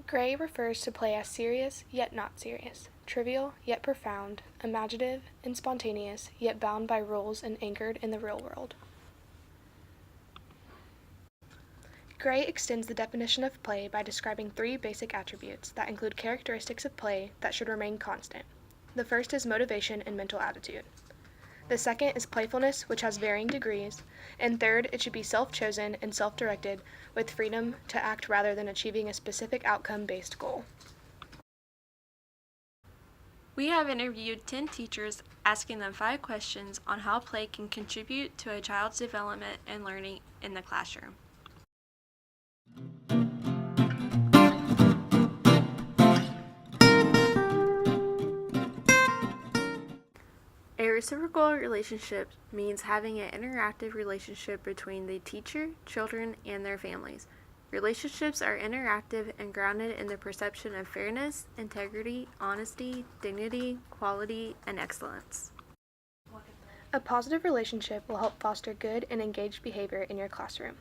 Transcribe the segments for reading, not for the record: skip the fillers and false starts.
Gray refers to play as serious, yet not serious, trivial, yet profound, imaginative, and spontaneous, yet bound by rules and anchored in the real world. Gray extends the definition of play by describing three basic attributes that include characteristics of play that should remain constant. The first is motivation and mental attitude. The second is playfulness, which has varying degrees. And third, it should be self-chosen and self-directed, with freedom to act rather than achieving a specific outcome-based goal. We have interviewed 10 teachers, asking them 5 questions on how play can contribute to a child's development and learning in the classroom. A reciprocal relationship means having an interactive relationship between the teacher, children, and their families. Relationships are interactive and grounded in the perception of fairness, integrity, honesty, dignity, quality, and excellence. A positive relationship will help foster good and engaged behavior in your classroom.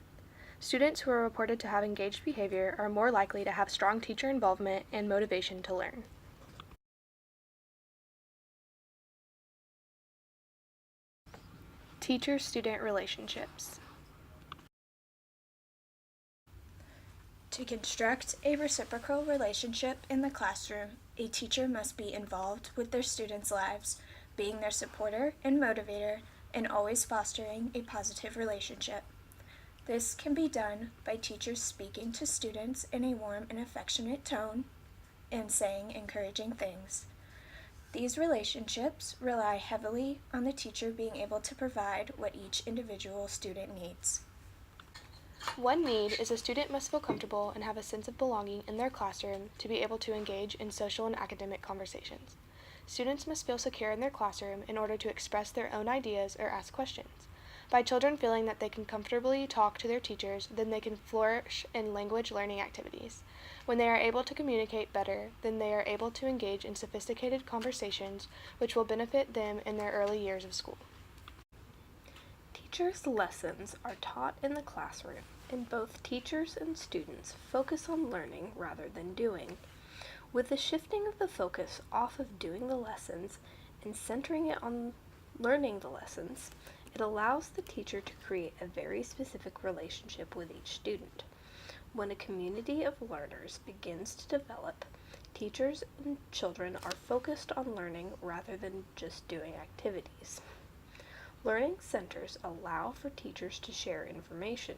Students who are reported to have engaged behavior are more likely to have strong teacher involvement and motivation to learn. Teacher-student relationships. To construct a reciprocal relationship in the classroom, a teacher must be involved with their students' lives, being their supporter and motivator, and always fostering a positive relationship. This can be done by teachers speaking to students in a warm and affectionate tone and saying encouraging things. These relationships rely heavily on the teacher being able to provide what each individual student needs. One need is a student must feel comfortable and have a sense of belonging in their classroom to be able to engage in social and academic conversations. Students must feel secure in their classroom in order to express their own ideas or ask questions. By children feeling that they can comfortably talk to their teachers, then they can flourish in language learning activities. When they are able to communicate better, then they are able to engage in sophisticated conversations, which will benefit them in their early years of school. Teachers' lessons are taught in the classroom, and both teachers and students focus on learning rather than doing. With the shifting of the focus off of doing the lessons and centering it on learning the lessons, it allows the teacher to create a very specific relationship with each student. When a community of learners begins to develop, teachers and children are focused on learning rather than just doing activities. Learning centers allow for teachers to share information.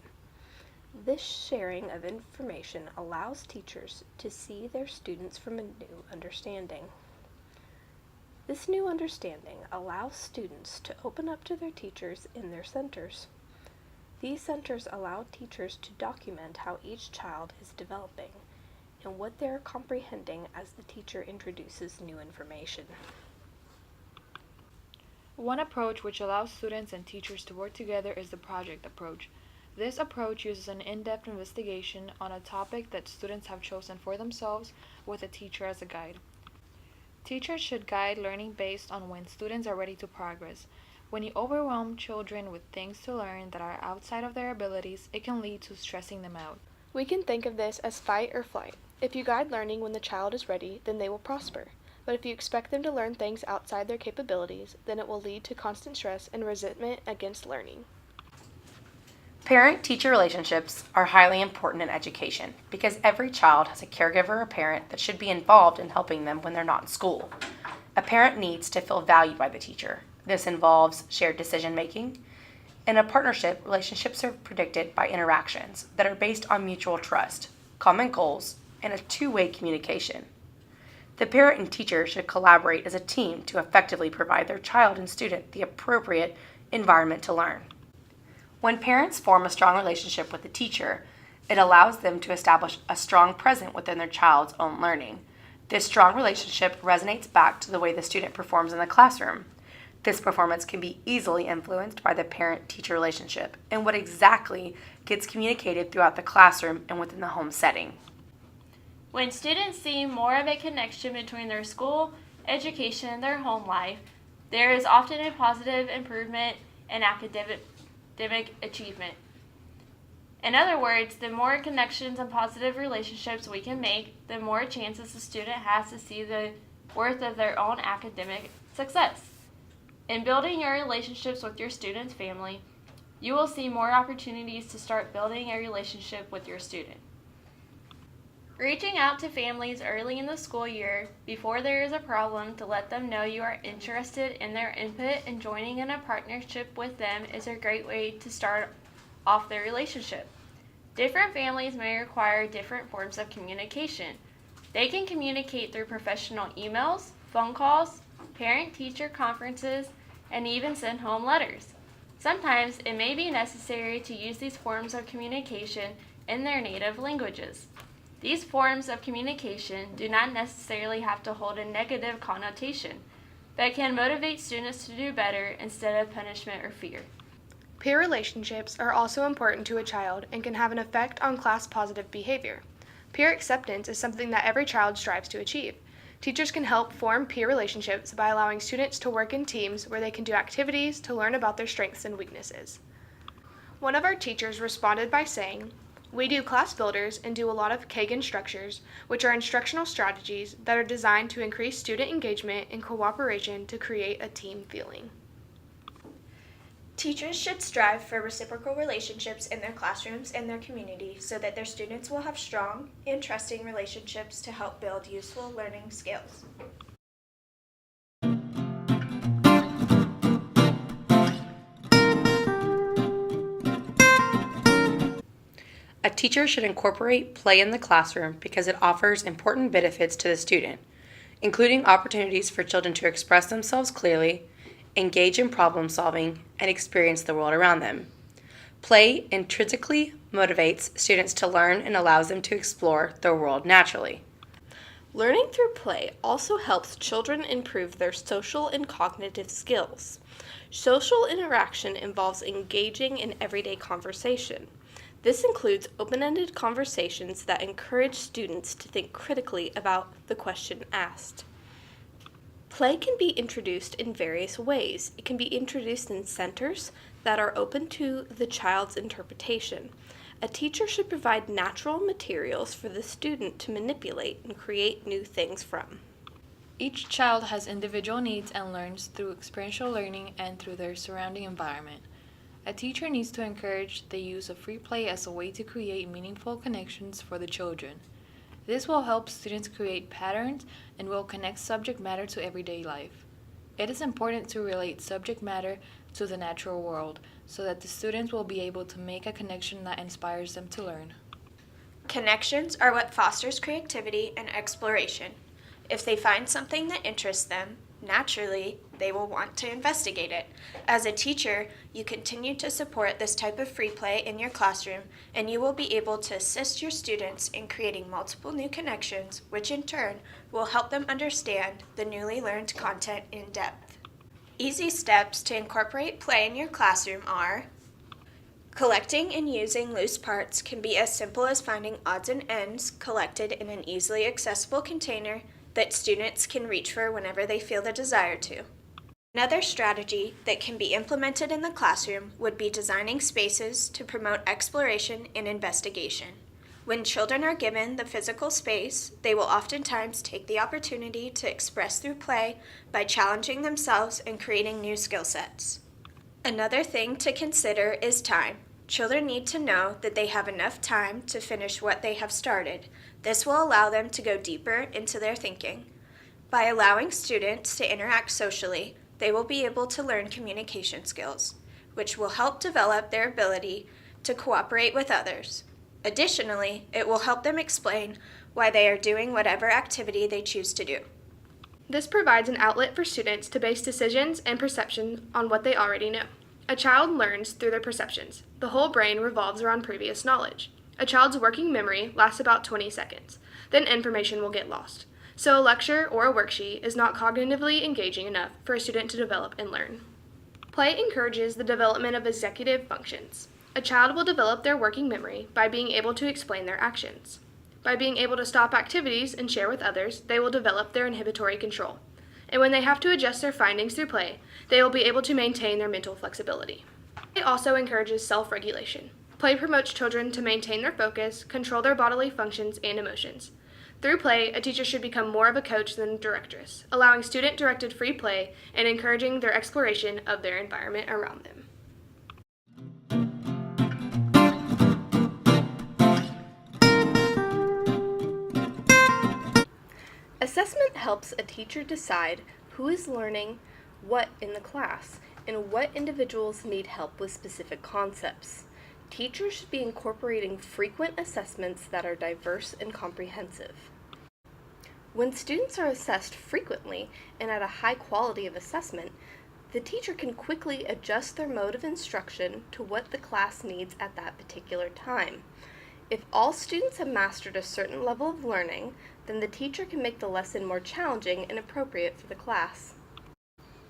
This sharing of information allows teachers to see their students from a new understanding. This new understanding allows students to open up to their teachers in their centers. These centers allow teachers to document how each child is developing and what they are comprehending as the teacher introduces new information. One approach which allows students and teachers to work together is the project approach. This approach uses an in-depth investigation on a topic that students have chosen for themselves with a teacher as a guide. Teachers should guide learning based on when students are ready to progress. When you overwhelm children with things to learn that are outside of their abilities, it can lead to stressing them out. We can think of this as fight or flight. If you guide learning when the child is ready, then they will prosper. But if you expect them to learn things outside their capabilities, then it will lead to constant stress and resentment against learning. Parent-teacher relationships are highly important in education because every child has a caregiver or parent that should be involved in helping them when they're not in school. A parent needs to feel valued by the teacher. This involves shared decision-making. In a partnership, relationships are predicted by interactions that are based on mutual trust, common goals, and a two-way communication. The parent and teacher should collaborate as a team to effectively provide their child and student the appropriate environment to learn. When parents form a strong relationship with the teacher, it allows them to establish a strong presence within their child's own learning. This strong relationship resonates back to the way the student performs in the classroom. This performance can be easily influenced by the parent-teacher relationship and what exactly gets communicated throughout the classroom and within the home setting. When students see more of a connection between their school, education, and their home life, there is often a positive improvement in academic achievement. In other words, the more connections and positive relationships we can make, the more chances the student has to see the worth of their own academic success. In building your relationships with your student's family, you will see more opportunities to start building a relationship with your student. Reaching out to families early in the school year before there is a problem to let them know you are interested in their input and joining in a partnership with them is a great way to start off their relationship. Different families may require different forms of communication. They can communicate through professional emails, phone calls, parent-teacher conferences, and even send home letters. Sometimes it may be necessary to use these forms of communication in their native languages. These forms of communication do not necessarily have to hold a negative connotation, but can motivate students to do better instead of punishment or fear. Peer relationships are also important to a child and can have an effect on class-positive behavior. Peer acceptance is something that every child strives to achieve. Teachers can help form peer relationships by allowing students to work in teams where they can do activities to learn about their strengths and weaknesses. One of our teachers responded by saying, "We do class builders and do a lot of Carrigan structures, which are instructional strategies that are designed to increase student engagement and cooperation to create a team feeling." Teachers should strive for reciprocal relationships in their classrooms and their community so that their students will have strong and trusting relationships to help build useful learning skills. A teacher should incorporate play in the classroom because it offers important benefits to the student, including opportunities for children to express themselves clearly, engage in problem solving, and experience the world around them. Play intrinsically motivates students to learn and allows them to explore their world naturally. Learning through play also helps children improve their social and cognitive skills. Social interaction involves engaging in everyday conversation. This includes open-ended conversations that encourage students to think critically about the question asked. Play can be introduced in various ways. It can be introduced in centers that are open to the child's interpretation. A teacher should provide natural materials for the student to manipulate and create new things from. Each child has individual needs and learns through experiential learning and through their surrounding environment. A teacher needs to encourage the use of free play as a way to create meaningful connections for the children. This will help students create patterns and will connect subject matter to everyday life. It is important to relate subject matter to the natural world so that the students will be able to make a connection that inspires them to learn. Connections are what fosters creativity and exploration. If they find something that interests them, naturally, they will want to investigate it. As a teacher, you continue to support this type of free play in your classroom, and you will be able to assist your students in creating multiple new connections, which in turn will help them understand the newly learned content in depth. Easy steps to incorporate play in your classroom are: collecting and using loose parts can be as simple as finding odds and ends collected in an easily accessible container that students can reach for whenever they feel the desire to. Another strategy that can be implemented in the classroom would be designing spaces to promote exploration and investigation. When children are given the physical space, they will oftentimes take the opportunity to express through play by challenging themselves and creating new skill sets. Another thing to consider is time. Children need to know that they have enough time to finish what they have started. This will allow them to go deeper into their thinking. By allowing students to interact socially, they will be able to learn communication skills, which will help develop their ability to cooperate with others. Additionally, it will help them explain why they are doing whatever activity they choose to do. This provides an outlet for students to base decisions and perceptions on what they already know. A child learns through their perceptions. The whole brain revolves around previous knowledge. A child's working memory lasts about 20 seconds. Then information will get lost. So a lecture or a worksheet is not cognitively engaging enough for a student to develop and learn. Play encourages the development of executive functions. A child will develop their working memory by being able to explain their actions. By being able to stop activities and share with others, they will develop their inhibitory control. And when they have to adjust their findings through play, they will be able to maintain their mental flexibility. It also encourages self-regulation. Play promotes children to maintain their focus, control their bodily functions and emotions. Through play, a teacher should become more of a coach than a directress, allowing student-directed free play and encouraging their exploration of their environment around them. Assessment helps a teacher decide who is learning what in the class and what individuals need help with specific concepts. Teachers should be incorporating frequent assessments that are diverse and comprehensive. When students are assessed frequently and at a high quality of assessment, the teacher can quickly adjust their mode of instruction to what the class needs at that particular time. If all students have mastered a certain level of learning, then the teacher can make the lesson more challenging and appropriate for the class.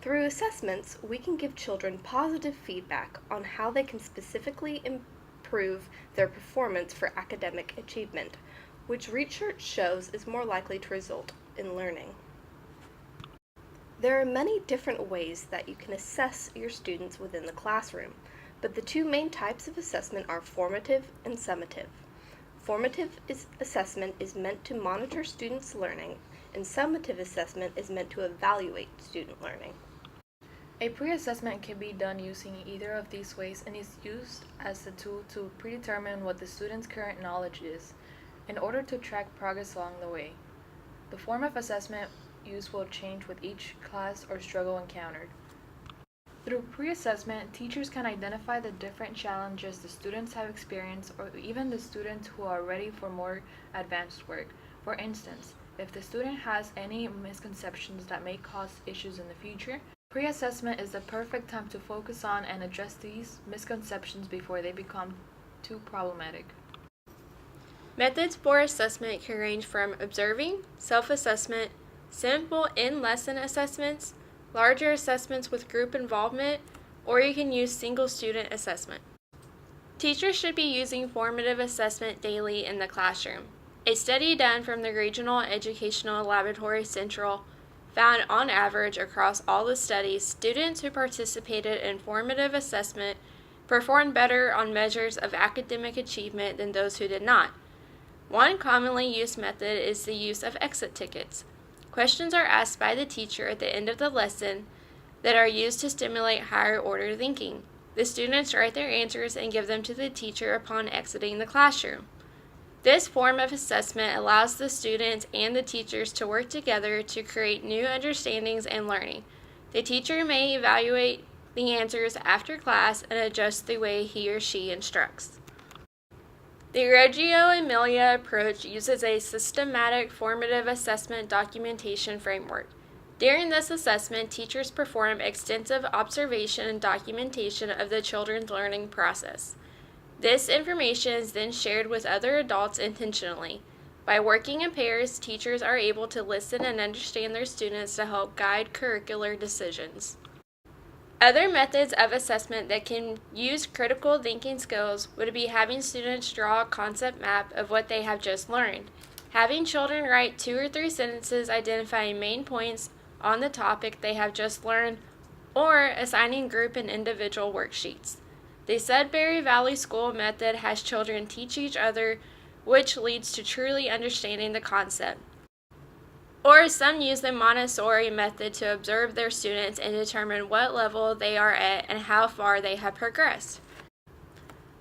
Through assessments, we can give children positive feedback on how they can specifically improve their performance for academic achievement, which research shows is more likely to result in learning. There are many different ways that you can assess your students within the classroom, but the two main types of assessment are formative and summative. Formative assessment is meant to monitor students' learning, and summative assessment is meant to evaluate student learning. A pre-assessment can be done using either of these ways and is used as a tool to predetermine what the student's current knowledge is in order to track progress along the way. The form of assessment used will change with each class or struggle encountered. Through pre-assessment, teachers can identify the different challenges the students have experienced or even the students who are ready for more advanced work. For instance, if the student has any misconceptions that may cause issues in the future, pre-assessment is the perfect time to focus on and address these misconceptions before they become too problematic. Methods for assessment can range from observing, self-assessment, simple in-lesson assessments, larger assessments with group involvement, or you can use single student assessment. Teachers should be using formative assessment daily in the classroom. A study done from the Regional Educational Laboratory Central found on average across all the studies, students who participated in formative assessment performed better on measures of academic achievement than those who did not. One commonly used method is the use of exit tickets. Questions are asked by the teacher at the end of the lesson that are used to stimulate higher order thinking. The students write their answers and give them to the teacher upon exiting the classroom. This form of assessment allows the students and the teachers to work together to create new understandings and learning. The teacher may evaluate the answers after class and adjust the way he or she instructs. The Reggio Emilia approach uses a systematic formative assessment documentation framework. During this assessment, teachers perform extensive observation and documentation of the children's learning process. This information is then shared with other adults intentionally. By working in pairs, teachers are able to listen and understand their students to help guide curricular decisions. Other methods of assessment that can use critical thinking skills would be having students draw a concept map of what they have just learned, having children write 2 or 3 sentences identifying main points on the topic they have just learned, or assigning group and individual worksheets. The Sudbury Valley School method has children teach each other, which leads to truly understanding the concept. Or some use the Montessori method to observe their students and determine what level they are at and how far they have progressed.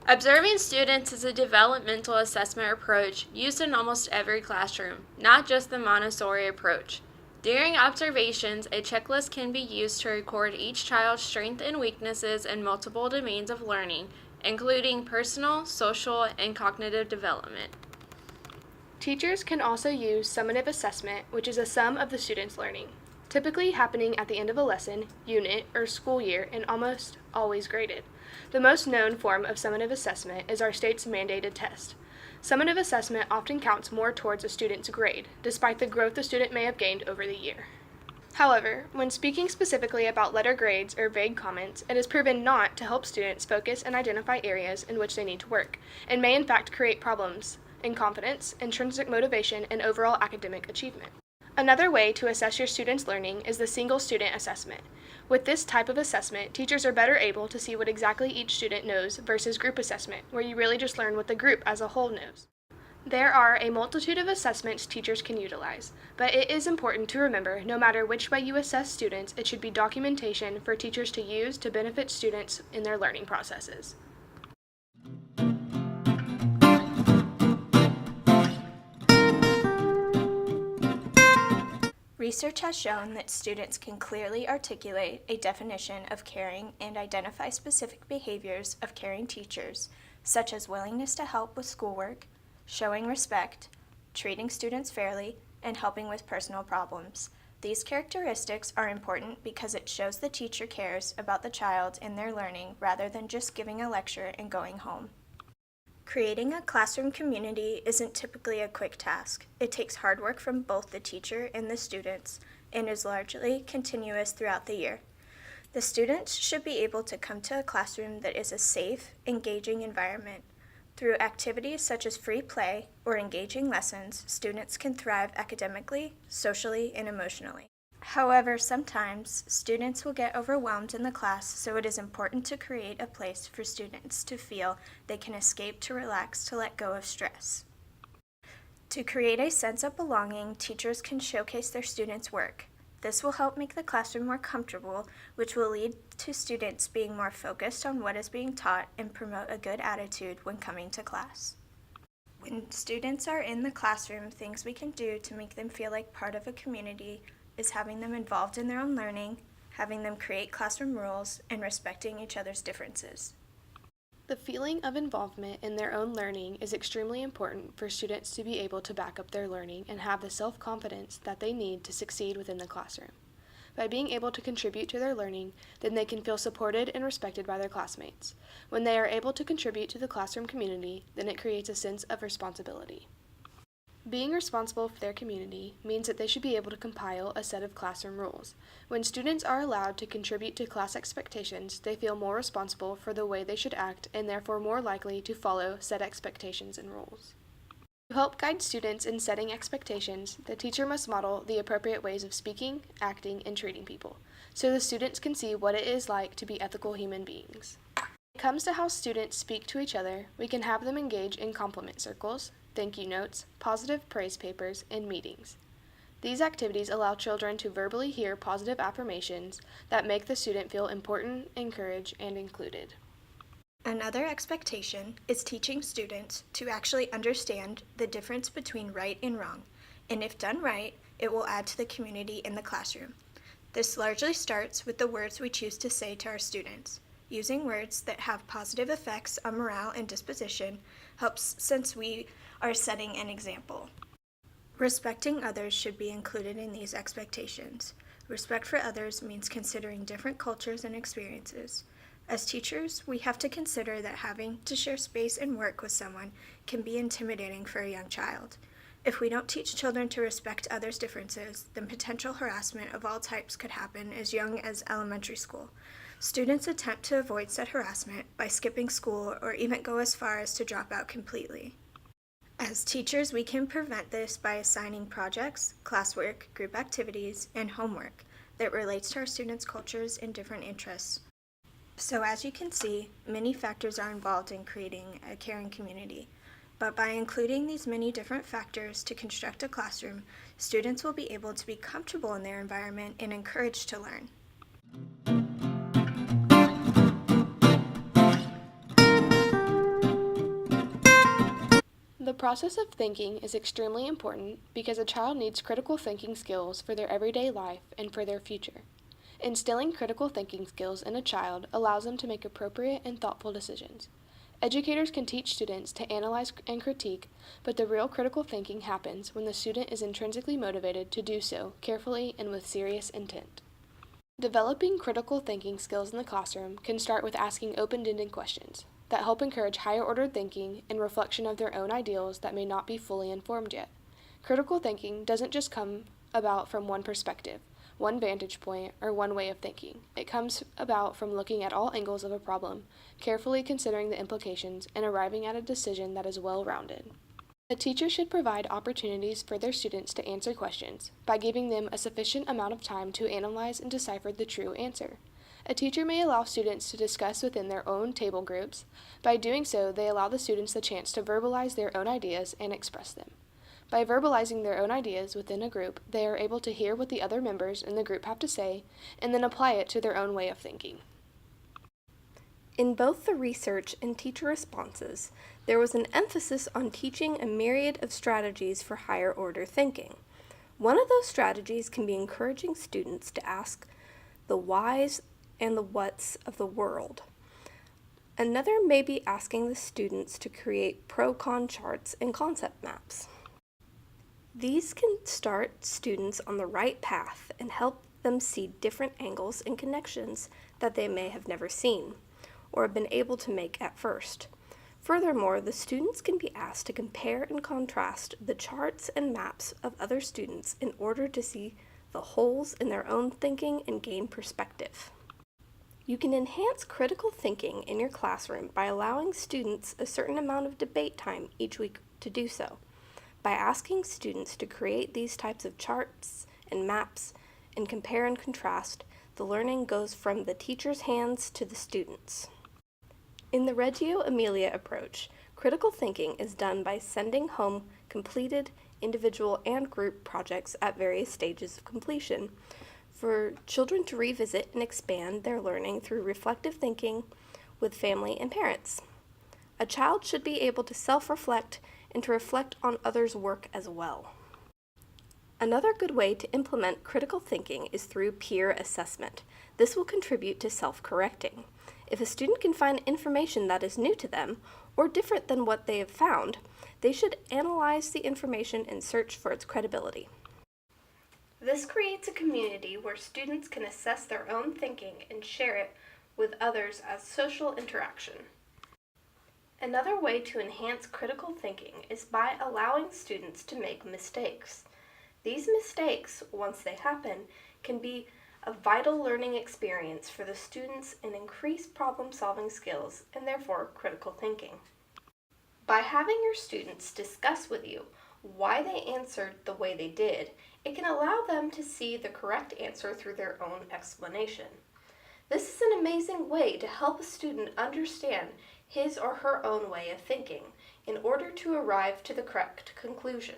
Observing students is a developmental assessment approach used in almost every classroom, not just the Montessori approach. During observations, a checklist can be used to record each child's strengths and weaknesses in multiple domains of learning, including personal, social, and cognitive development. Teachers can also use summative assessment, which is a sum of the student's learning, typically happening at the end of a lesson, unit, or school year, and almost always graded. The most known form of summative assessment is our state's mandated test. Summative assessment often counts more towards a student's grade, despite the growth the student may have gained over the year. However, when speaking specifically about letter grades or vague comments, it is proven not to help students focus and identify areas in which they need to work, and may in fact create problems in confidence, intrinsic motivation, and overall academic achievement. Another way to assess your students' learning is the single student assessment. With this type of assessment, teachers are better able to see what exactly each student knows versus group assessment, where you really just learn what the group as a whole knows. There are a multitude of assessments teachers can utilize, but it is important to remember no matter which way you assess students, it should be documentation for teachers to use to benefit students in their learning processes. Research has shown that students can clearly articulate a definition of caring and identify specific behaviors of caring teachers, such as willingness to help with schoolwork, showing respect, treating students fairly, and helping with personal problems. These characteristics are important because it shows the teacher cares about the child and their learning rather than just giving a lecture and going home. Creating a classroom community isn't typically a quick task. It takes hard work from both the teacher and the students and is largely continuous throughout the year. The students should be able to come to a classroom that is a safe, engaging environment. Through activities such as free play or engaging lessons, students can thrive academically, socially, and emotionally. However, sometimes students will get overwhelmed in the class, so it is important to create a place for students to feel they can escape, to relax, to let go of stress. To create a sense of belonging, teachers can showcase their students' work. This will help make the classroom more comfortable, which will lead to students being more focused on what is being taught and promote a good attitude when coming to class. When students are in the classroom, things we can do to make them feel like part of a community is having them involved in their own learning, having them create classroom rules, and respecting each other's differences. The feeling of involvement in their own learning is extremely important for students to be able to back up their learning and have the self-confidence that they need to succeed within the classroom. By being able to contribute to their learning, then they can feel supported and respected by their classmates. When they are able to contribute to the classroom community, then it creates a sense of responsibility. Being responsible for their community means that they should be able to compile a set of classroom rules. When students are allowed to contribute to class expectations, they feel more responsible for the way they should act and therefore more likely to follow said expectations and rules. To help guide students in setting expectations, the teacher must model the appropriate ways of speaking, acting, and treating people, so the students can see what it is like to be ethical human beings. When it comes to how students speak to each other, we can have them engage in compliment circles, thank you notes, positive praise papers, and meetings. These activities allow children to verbally hear positive affirmations that make the student feel important, encouraged, and included. Another expectation is teaching students to actually understand the difference between right and wrong, and if done right, it will add to the community in the classroom. This largely starts with the words we choose to say to our students. Using words that have positive effects on morale and disposition helps since we are setting an example. Respecting others should be included in these expectations. Respect for others means considering different cultures and experiences. As teachers, we have to consider that having to share space and work with someone can be intimidating for a young child. If we don't teach children to respect others' differences, then potential harassment of all types could happen as young as elementary school. Students attempt to avoid said harassment by skipping school or even go as far as to drop out completely. As teachers, we can prevent this by assigning projects, classwork, group activities, and homework that relates to our students' cultures and different interests. So as you can see, many factors are involved in creating a caring community. But by including these many different factors to construct a classroom, students will be able to be comfortable in their environment and encouraged to learn. The process of thinking is extremely important because a child needs critical thinking skills for their everyday life and for their future. Instilling critical thinking skills in a child allows them to make appropriate and thoughtful decisions. Educators can teach students to analyze and critique, but the real critical thinking happens when the student is intrinsically motivated to do so carefully and with serious intent. Developing critical thinking skills in the classroom can start with asking open-ended questions that help encourage higher-ordered thinking and reflection of their own ideals that may not be fully informed yet. Critical thinking doesn't just come about from one perspective, one vantage point, or one way of thinking. It comes about from looking at all angles of a problem, carefully considering the implications, and arriving at a decision that is well-rounded. A teacher should provide opportunities for their students to answer questions by giving them a sufficient amount of time to analyze and decipher the true answer. A teacher may allow students to discuss within their own table groups. By doing so, they allow the students the chance to verbalize their own ideas and express them. By verbalizing their own ideas within a group, they are able to hear what the other members in the group have to say and then apply it to their own way of thinking. In both the research and teacher responses, there was an emphasis on teaching a myriad of strategies for higher order thinking. One of those strategies can be encouraging students to ask the whys and the whats of the world. Another may be asking the students to create pro-con charts and concept maps. These can start students on the right path and help them see different angles and connections that they may have never seen or have been able to make at first. Furthermore, the students can be asked to compare and contrast the charts and maps of other students in order to see the holes in their own thinking and gain perspective. You can enhance critical thinking in your classroom by allowing students a certain amount of debate time each week to do so. By asking students to create these types of charts and maps and compare and contrast, the learning goes from the teacher's hands to the students. In the Reggio Emilia approach, critical thinking is done by sending home completed individual and group projects at various stages of completion for children to revisit and expand their learning through reflective thinking with family and parents. A child should be able to self-reflect and to reflect on others' work as well. Another good way to implement critical thinking is through peer assessment. This will contribute to self-correcting. If a student can find information that is new to them or different than what they have found, they should analyze the information and search for its credibility. This creates a community where students can assess their own thinking and share it with others as social interaction. Another way to enhance critical thinking is by allowing students to make mistakes. These mistakes, once they happen, can be a vital learning experience for the students and increase problem-solving skills and therefore critical thinking. By having your students discuss with you why they answered the way they did, it can allow them to see the correct answer through their own explanation. This is an amazing way to help a student understand his or her own way of thinking in order to arrive to the correct conclusion.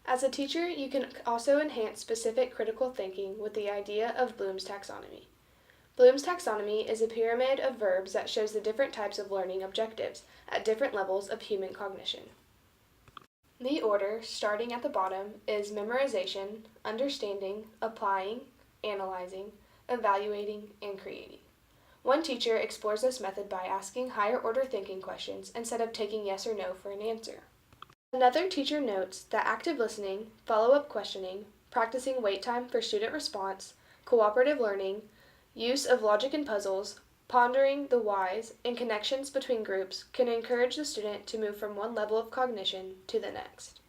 As a teacher, you can also enhance specific critical thinking with the idea of Bloom's taxonomy. Bloom's taxonomy is a pyramid of verbs that shows the different types of learning objectives at different levels of human cognition. The order, starting at the bottom, is memorization, understanding, applying, analyzing, evaluating, and creating. One teacher explores this method by asking higher order thinking questions instead of taking yes or no for an answer. Another teacher notes that active listening, follow-up questioning, practicing wait time for student response, cooperative learning, use of logic and puzzles, pondering the whys, and connections between groups can encourage the student to move from one level of cognition to the next.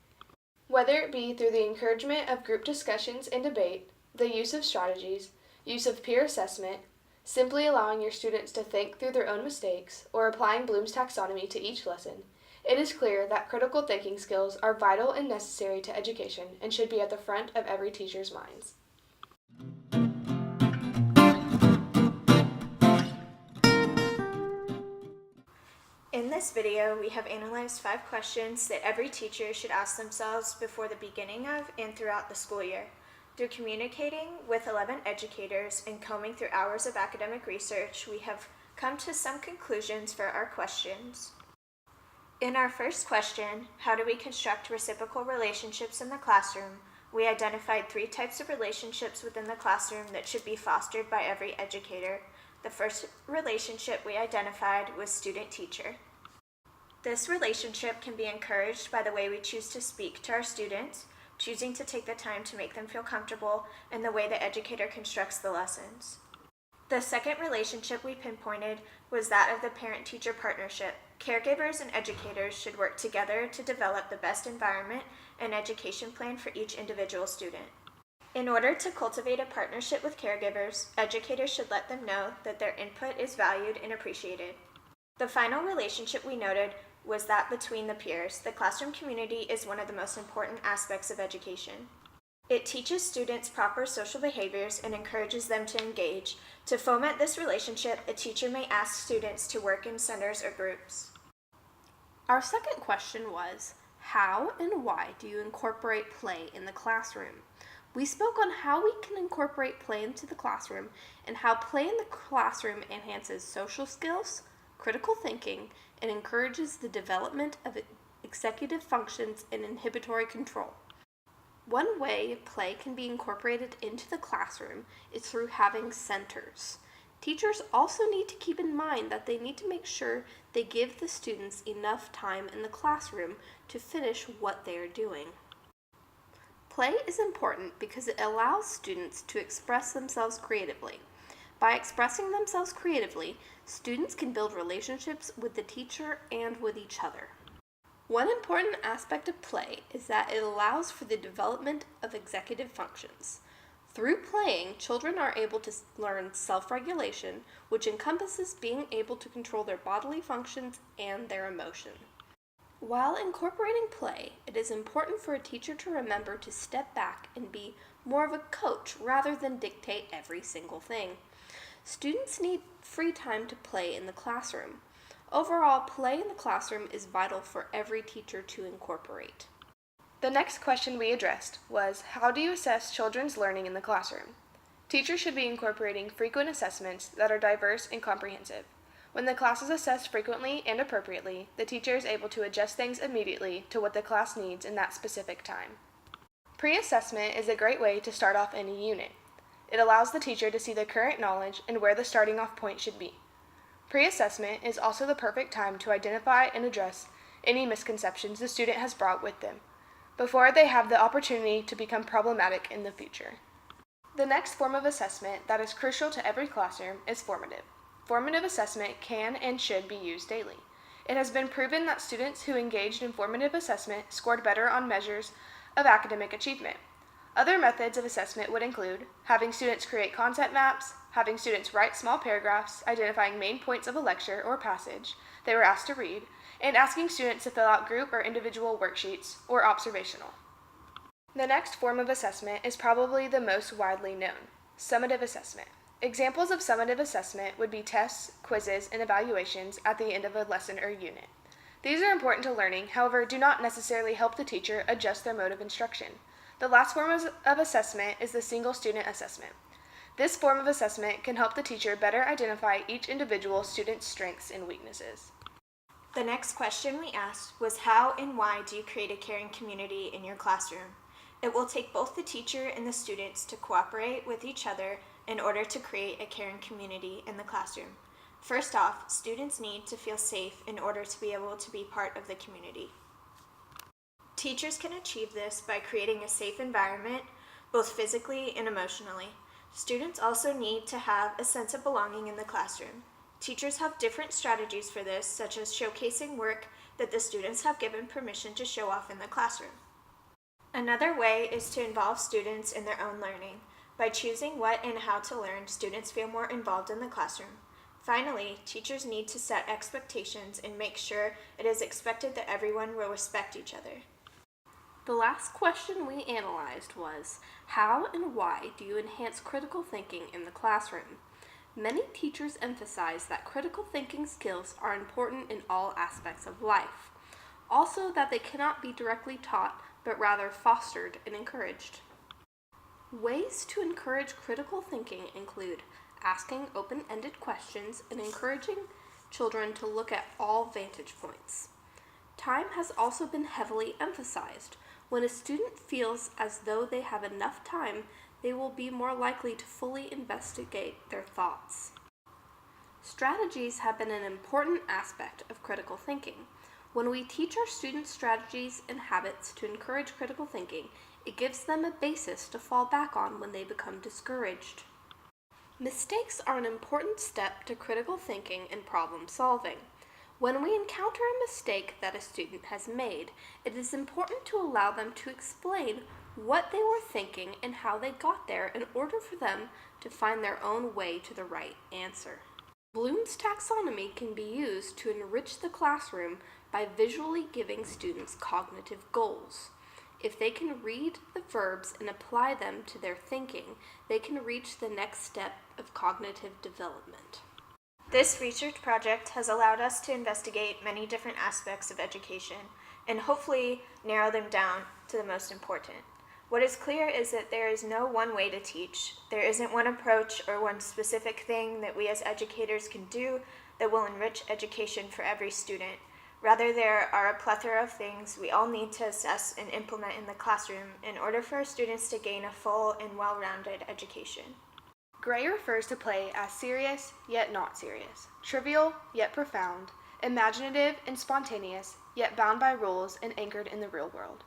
Whether it be through the encouragement of group discussions and debate, the use of strategies, use of peer assessment, simply allowing your students to think through their own mistakes, or applying Bloom's taxonomy to each lesson, it is clear that critical thinking skills are vital and necessary to education and should be at the front of every teacher's minds. In this video, we have analyzed 5 questions that every teacher should ask themselves before the beginning of and throughout the school year. Through communicating with 11 educators and combing through hours of academic research, we have come to some conclusions for our questions. In our first question, how do we construct reciprocal relationships in the classroom? We identified 3 types of relationships within the classroom that should be fostered by every educator. The first relationship we identified was student-teacher. This relationship can be encouraged by the way we choose to speak to our students, choosing to take the time to make them feel comfortable, and the way the educator constructs the lessons. The second relationship we pinpointed was that of the parent-teacher partnership. Caregivers and educators should work together to develop the best environment and education plan for each individual student. In order to cultivate a partnership with caregivers, educators should let them know that their input is valued and appreciated. The final relationship we noted was that between the peers, the classroom community is one of the most important aspects of education. It teaches students proper social behaviors and encourages them to engage. To foment this relationship, a teacher may ask students to work in centers or groups. Our second question was, how and why do you incorporate play in the classroom? We spoke on how we can incorporate play into the classroom and how play in the classroom enhances social skills, critical thinking, and encourages the development of executive functions and inhibitory control. One way play can be incorporated into the classroom is through having centers. Teachers also need to keep in mind that they need to make sure they give the students enough time in the classroom to finish what they are doing. Play is important because it allows students to express themselves creatively. By expressing themselves creatively, students can build relationships with the teacher and with each other. One important aspect of play is that it allows for the development of executive functions. Through playing, children are able to learn self-regulation, which encompasses being able to control their bodily functions and their emotion. While incorporating play, it is important for a teacher to remember to step back and be more of a coach rather than dictate every single thing. Students need free time to play in the classroom. Overall, play in the classroom is vital for every teacher to incorporate. The next question we addressed was, how do you assess children's learning in the classroom? Teachers should be incorporating frequent assessments that are diverse and comprehensive. When the class is assessed frequently and appropriately, the teacher is able to adjust things immediately to what the class needs in that specific time. Pre-assessment is a great way to start off any unit. It allows the teacher to see the current knowledge and where the starting off point should be. Pre-assessment is also the perfect time to identify and address any misconceptions the student has brought with them, before they have the opportunity to become problematic in the future. The next form of assessment that is crucial to every classroom is formative. Formative assessment can and should be used daily. It has been proven that students who engaged in formative assessment scored better on measures of academic achievement. Other methods of assessment would include having students create concept maps, having students write small paragraphs identifying main points of a lecture or passage they were asked to read, and asking students to fill out group or individual worksheets or observational. The next form of assessment is probably the most widely known, summative assessment. Examples of summative assessment would be tests, quizzes, and evaluations at the end of a lesson or unit. These are important to learning, however, do not necessarily help the teacher adjust their mode of instruction. The last form of assessment is the single student assessment. This form of assessment can help the teacher better identify each individual student's strengths and weaknesses. The next question we asked was, how and why do you create a caring community in your classroom? It will take both the teacher and the students to cooperate with each other in order to create a caring community in the classroom. First off, students need to feel safe in order to be able to be part of the community. Teachers can achieve this by creating a safe environment, both physically and emotionally. Students also need to have a sense of belonging in the classroom. Teachers have different strategies for this, such as showcasing work that the students have given permission to show off in the classroom. Another way is to involve students in their own learning. By choosing what and how to learn, students feel more involved in the classroom. Finally, teachers need to set expectations and make sure it is expected that everyone will respect each other. The last question we analyzed was, how and why do you enhance critical thinking in the classroom? Many teachers emphasize that critical thinking skills are important in all aspects of life. Also that they cannot be directly taught, but rather fostered and encouraged. Ways to encourage critical thinking include asking open-ended questions and encouraging children to look at all vantage points. Time has also been heavily emphasized. When a student feels as though they have enough time, they will be more likely to fully investigate their thoughts. Strategies have been an important aspect of critical thinking. When we teach our students strategies and habits to encourage critical thinking, it gives them a basis to fall back on when they become discouraged. Mistakes are an important step to critical thinking and problem solving. When we encounter a mistake that a student has made, it is important to allow them to explain what they were thinking and how they got there in order for them to find their own way to the right answer. Bloom's taxonomy can be used to enrich the classroom by visually giving students cognitive goals. If they can read the verbs and apply them to their thinking, they can reach the next step of cognitive development. This research project has allowed us to investigate many different aspects of education and hopefully narrow them down to the most important. What is clear is that there is no one way to teach. There isn't one approach or one specific thing that we as educators can do that will enrich education for every student. Rather, there are a plethora of things we all need to assess and implement in the classroom in order for our students to gain a full and well-rounded education. Gray refers to play as serious yet not serious, trivial yet profound, imaginative and spontaneous yet bound by rules and anchored in the real world.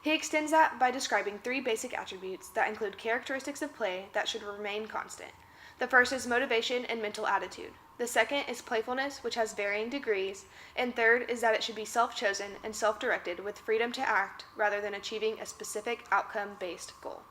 He extends that by describing 3 basic attributes that include characteristics of play that should remain constant. The first is motivation and mental attitude. The second is playfulness, which has varying degrees. And third is that it should be self-chosen and self-directed with freedom to act rather than achieving a specific outcome-based goal.